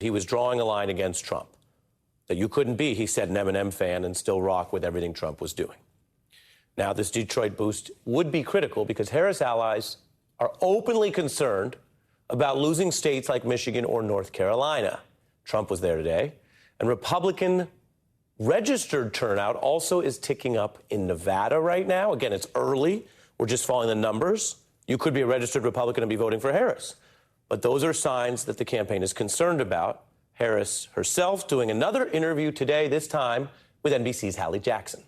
He was drawing a line against Trump, that you couldn't be, he said, an Eminem fan and still rock with everything Trump was doing. Now, this Detroit boost would be critical because Harris allies are openly concerned about losing states like Michigan or North Carolina. Trump was there today. And Republican registered turnout also is ticking up in Nevada right now. Again, it's early. We're just following the numbers. You could be a registered Republican and be voting for Harris. But those are signs that the campaign is concerned about. Harris herself doing another interview today, this time with NBC's Hallie Jackson.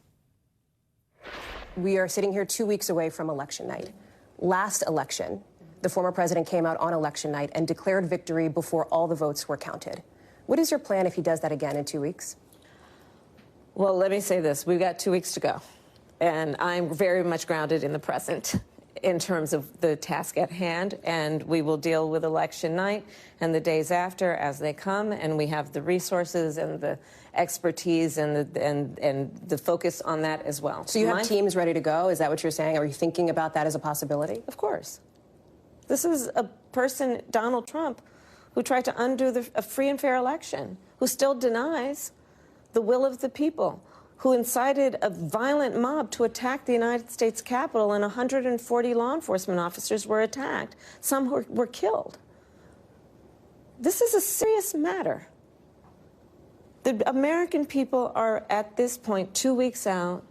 We are sitting here 2 weeks away from election night. Last election, the former president came out on election night and declared victory before all the votes were counted. What is your plan if he does that again in 2 weeks? Well, let me say this. We've got 2 weeks to go. And I'm very much grounded in the present in terms of the task at hand. And we will deal with election night and the days after as they come. And we have the resources and the expertise and the focus on that as well. So you have teams ready to go? Is that what you're saying? Are you thinking about that as a possibility? Of course. This is a person, Donald Trump, who tried to undo a free and fair election, who still denies the will of the people, who incited a violent mob to attack the United States Capitol, and 140 law enforcement officers were attacked. Some were killed. This is a serious matter. The American people are, at this point, 2 weeks out,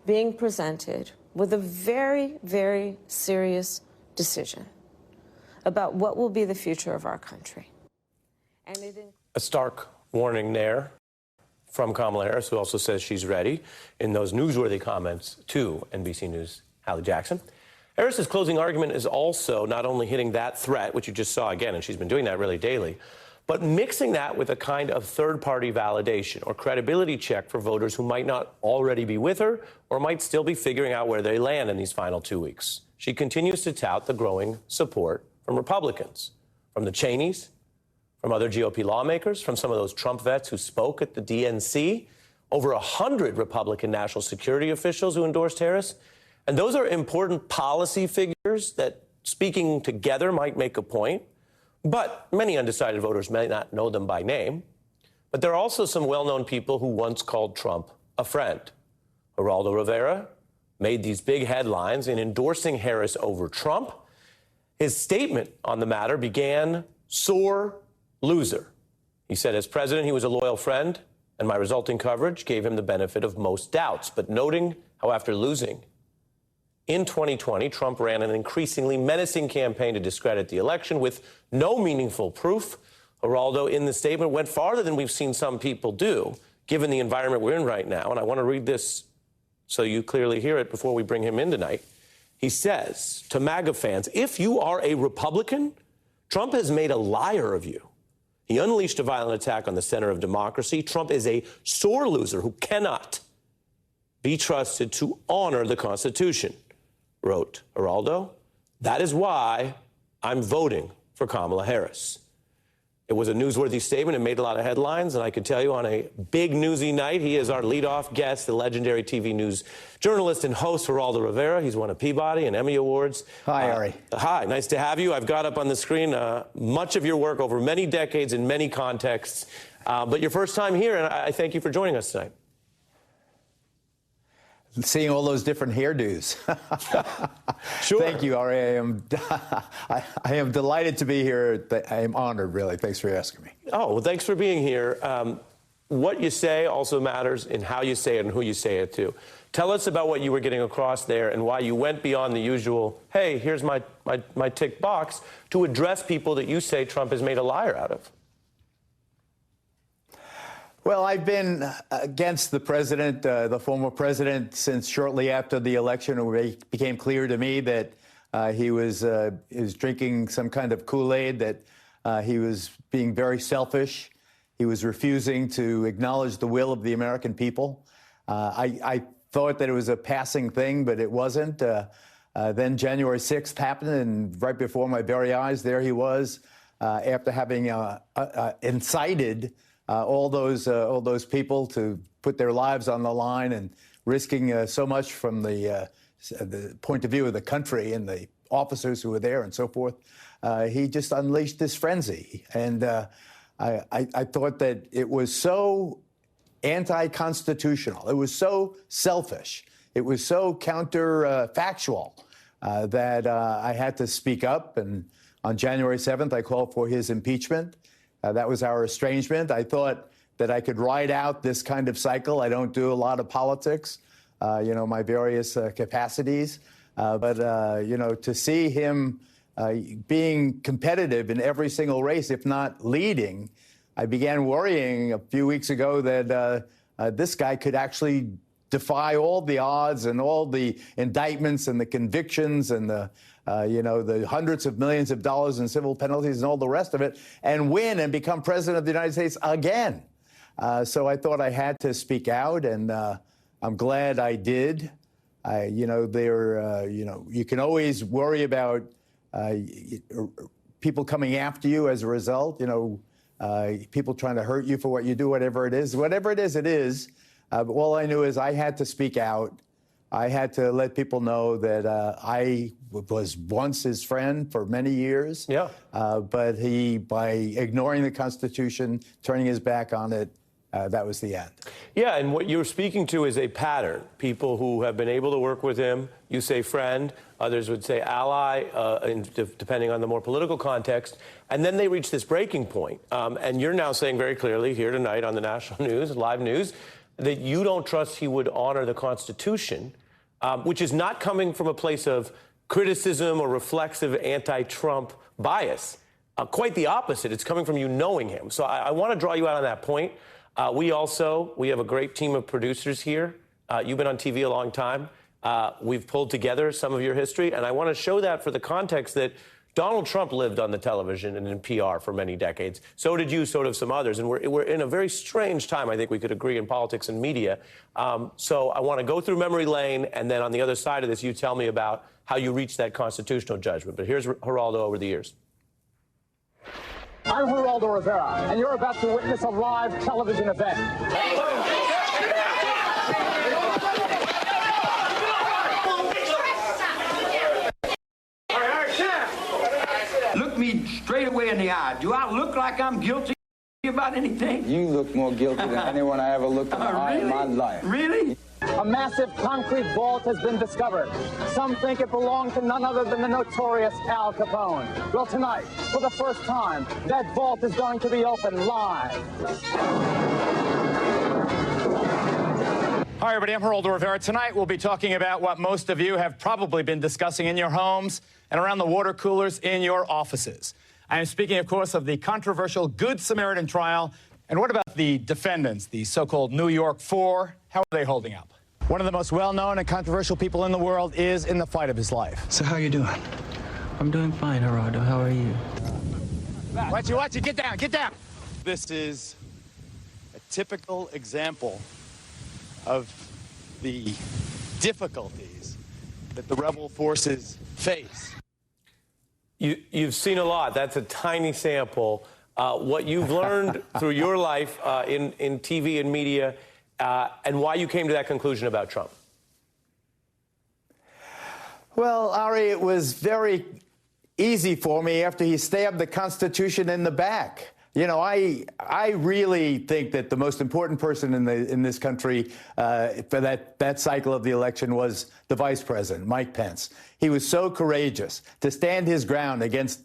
being presented with a very, very serious decision about what will be the future of our country. And a stark warning there from Kamala Harris, who also says she's ready in those newsworthy comments to NBC News' Hallie Jackson. Harris's closing argument is also not only hitting that threat, which you just saw again, and she's been doing that really daily, but mixing that with a kind of third-party validation or credibility check for voters who might not already be with her or might still be figuring out where they land in these final 2 weeks. She continues to tout the growing support from Republicans, from the Cheneys, from other GOP lawmakers, from some of those Trump vets who spoke at the DNC, over 100 Republican national security officials who endorsed Harris. And those are important policy figures that, speaking together, might make a point. But many undecided voters may not know them by name. But there are also some well-known people who once called Trump a friend. Geraldo Rivera made these big headlines in endorsing Harris over Trump. His statement on the matter began, "Sore loser." He said, as president, he was a loyal friend, and my resulting coverage gave him the benefit of most doubts. But noting how after losing in 2020, Trump ran an increasingly menacing campaign to discredit the election with no meaningful proof, Geraldo, in the statement, went farther than we've seen some people do, given the environment we're in right now. And I want to read this so you clearly hear it before we bring him in tonight. He says to MAGA fans, if you are a Republican, Trump has made a liar of you. He unleashed a violent attack on the center of democracy. Trump is a sore loser who cannot be trusted to honor the Constitution, wrote Geraldo. That is why I'm voting for Kamala Harris. It was a newsworthy statement. It made a lot of headlines. And I can tell you on a big newsy night, he is our leadoff guest, the legendary TV news journalist and host, Geraldo Rivera. He's won a Peabody and Emmy Awards. Hi, Ari. Hi, nice to have you. I've got up on the screen much of your work over many decades in many contexts. But your first time here, and I thank you for joining us tonight. Seeing all those different hairdos. Sure. Thank you, Ari. I am delighted to be here. I am honored, really. Thanks for asking me. Oh, well, thanks for being here. What you say also matters in how you say it and who you say it to. Tell us about what you were getting across there and why you went beyond the usual, hey, here's my tick box, to address people that you say Trump has made a liar out of. Well, I've been against the president, the former president, since shortly after the election, where it became clear to me that he was drinking some kind of Kool-Aid, that he was being very selfish. He was refusing to acknowledge the will of the American people. I thought that it was a passing thing, but it wasn't. Then January 6th happened, and right before my very eyes, there he was, after having incited all those people to put their lives on the line and risking so much from the point of view of the country and the officers who were there and so forth. He just unleashed this frenzy. And I thought that it was so anti-constitutional. It was so selfish. It was so counterfactual that I had to speak up. And on January 7th, I called for his impeachment. That was our estrangement. I thought that I could ride out this kind of cycle. I don't do a lot of politics, my various capacities. But to see him being competitive in every single race, if not leading, I began worrying a few weeks ago that this guy could actually defy all the odds and all the indictments and the convictions and the hundreds of millions of dollars in civil penalties and all the rest of it, and win and become president of the United States again. So I thought I had to speak out, and I'm glad I did. You can always worry about people coming after you as a result. People trying to hurt you for what you do, whatever it is. Whatever it is. But all I knew is I had to speak out. I had to let people know that I was once his friend for many years. Yeah. But by ignoring the Constitution, turning his back on it, that was the end. Yeah, and what you're speaking to is a pattern. People who have been able to work with him, you say friend, others would say ally, depending on the more political context, and then they reach this breaking point. And you're now saying very clearly here tonight on the national news, live news, that you don't trust he would honor the Constitution, which is not coming from a place of criticism or reflexive anti-Trump bias. Quite the opposite. It's coming from you knowing him. So I want to draw you out on that point. We have a great team of producers here. You've been on TV a long time. We've pulled together some of your history, and I want to show that for the context that Donald Trump lived on the television and in PR for many decades. So did you, so did some others. And we're in a very strange time, I think we could agree, in politics and media. So I want to go through memory lane, and then on the other side of this, you tell me about how you reached that constitutional judgment. But here's Geraldo over the years. I'm Geraldo Rivera, and you're about to witness a live television event. Look me straight away in the eye. Do I look like I'm guilty about anything? You look more guilty than anyone I ever looked in the eye in my life. Really? A massive concrete vault has been discovered. Some think it belonged to none other than the notorious Al Capone. Well, tonight, for the first time, that vault is going to be opened live. Hi, everybody. I'm Geraldo Rivera. Tonight, we'll be talking about what most of you have probably been discussing in your homes and around the water coolers in your offices. I am speaking, of course, of the controversial Good Samaritan trial. And what about the defendants, the so-called New York Four? How are they holding up? One of the most well-known and controversial people in the world is in the fight of his life. So how are you doing? I'm doing fine, Geraldo. How are you? Watch it. Get down. Get down. This is a typical example of the difficulties that the rebel forces face. You've seen a lot. That's a tiny sample. What you've learned through your life in TV and media, and why you came to that conclusion about Trump. Well, Ari, it was very easy for me after he stabbed the Constitution in the back. I really think that the most important person in this country for that cycle of the election was the vice president, Mike Pence. He was so courageous to stand his ground against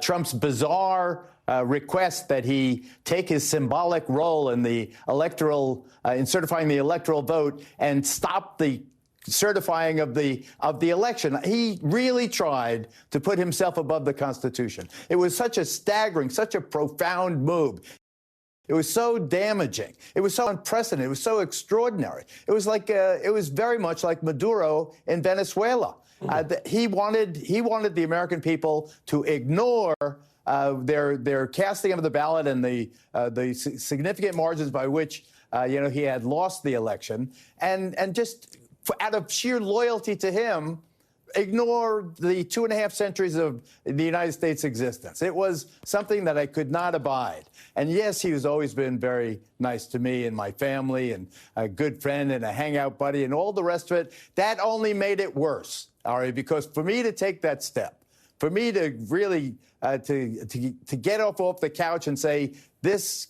Trump's bizarre request that he take his symbolic role in the in certifying the electoral vote and stop the certifying of the election. He really tried to put himself above the Constitution. It was such a staggering, such a profound move. It was so damaging. It was so unprecedented. It was so extraordinary. It was very much like Maduro in Venezuela. He wanted the American people to ignore their casting of the ballot and the significant margins by which he had lost the election, and just out of sheer loyalty to him, ignore the 2.5 centuries of the United States existence. It was something that I could not abide. And yes, he has always been very nice to me and my family, and a good friend and a hangout buddy and all the rest of it. That only made it worse, Ari, because for me to take that step, for me to really to get off the couch and say this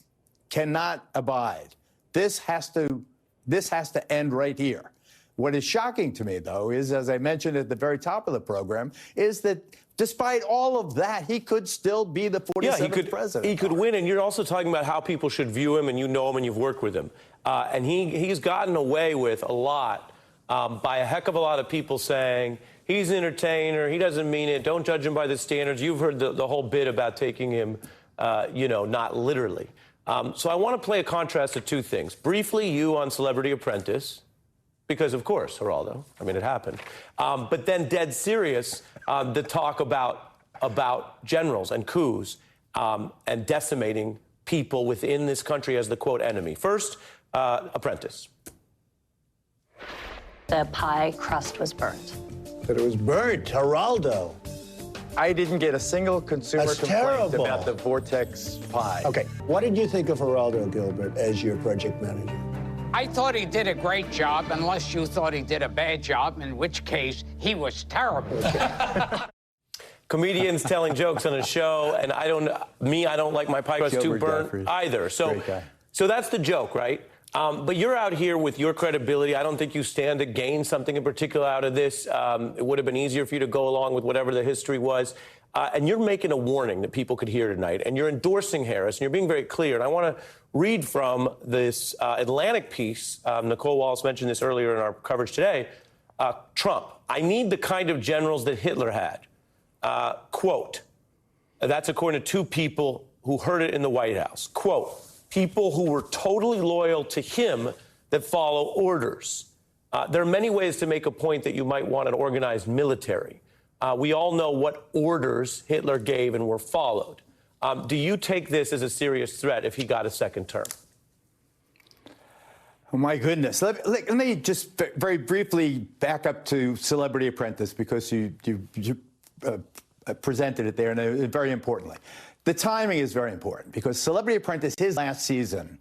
cannot abide. This has to end right here. What is shocking to me, though, is, as I mentioned at the very top of the program, is that despite all of that, he could still be the 47th president. He could win, and you're also talking about how people should view him, and you know him and you've worked with him. And he's gotten away with a lot by a heck of a lot of people saying he's an entertainer, he doesn't mean it, don't judge him by the standards. You've heard the whole bit about taking him, not literally. So I want to play a contrast of two things. Briefly, you on Celebrity Apprentice, because, of course, Geraldo, I mean, it happened. But then dead serious, the talk about generals and coups and decimating people within this country as the, quote, enemy. First, Apprentice. The pie crust was burnt. That it was burnt, Geraldo. I didn't get a single consumer That's complaint terrible. about the Vortex pie. Okay, what did you think of Geraldo Gilbert as your project manager? I thought he did a great job, unless you thought he did a bad job, in which case he was terrible. Comedians telling jokes on a show, and I don't like my pie crust too burnt either. So that's the joke, right? But you're out here with your credibility. I don't think you stand to gain something in particular out of this. It would have been easier for you to go along with whatever the history was. And you're making a warning that people could hear tonight. And you're endorsing Harris, and you're being very clear. And I want to read from this Atlantic piece. Nicole Wallace mentioned this earlier in our coverage today. Trump, I need the kind of generals that Hitler had. Quote, that's according to two people who heard it in the White House. Quote, people who were totally loyal to him that follow orders. There are many ways to make a point that you might want an organized military. We all know what orders Hitler gave and were followed. Do you take this as a serious threat if he got a second term? Oh, my goodness. Let me just very briefly back up to Celebrity Apprentice, because you presented it there, and very importantly. The timing is very important, because Celebrity Apprentice, his last season,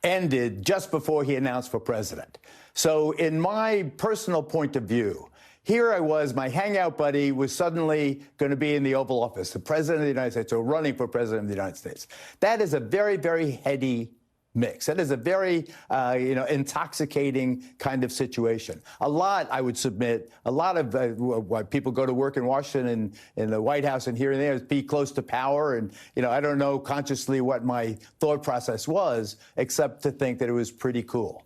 ended just before he announced for president. So in my personal point of view, here I was, my hangout buddy was suddenly going to be in the Oval Office, the president of the United States, or running for president of the United States. That is a very, very heady mix. That is a very, intoxicating kind of situation. A lot, I would submit, a lot of why people go to work in Washington and in the White House and here and there is be close to power. And, I don't know consciously what my thought process was, except to think that it was pretty cool.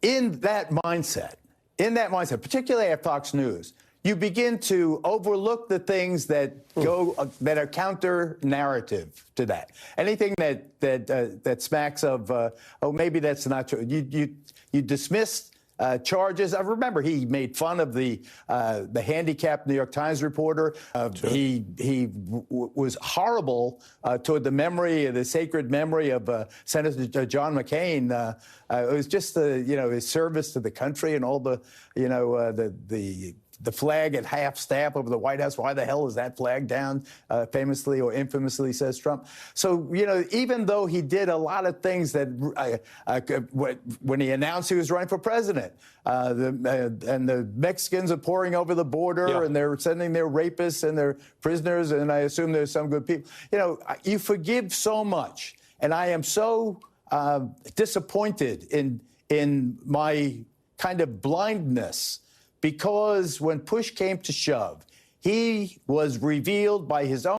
In that mindset, particularly at Fox News, you begin to overlook the things that that are counter narrative to that. Anything that smacks of maybe that's not true. You dismiss charges. I remember he made fun of the handicapped New York Times reporter. He was horrible toward the sacred memory of Senator John McCain. It was just his service to the country and all the flag at half staff over the White House. Why the hell is that flag down? Famously or infamously, says Trump. So, even though he did a lot of things that when he announced he was running for president, and the Mexicans are pouring over the border and they're sending their rapists and their prisoners, and I assume there's some good people. You forgive so much. And I am so disappointed in my kind of blindness, because when push came to shove, he was revealed by his own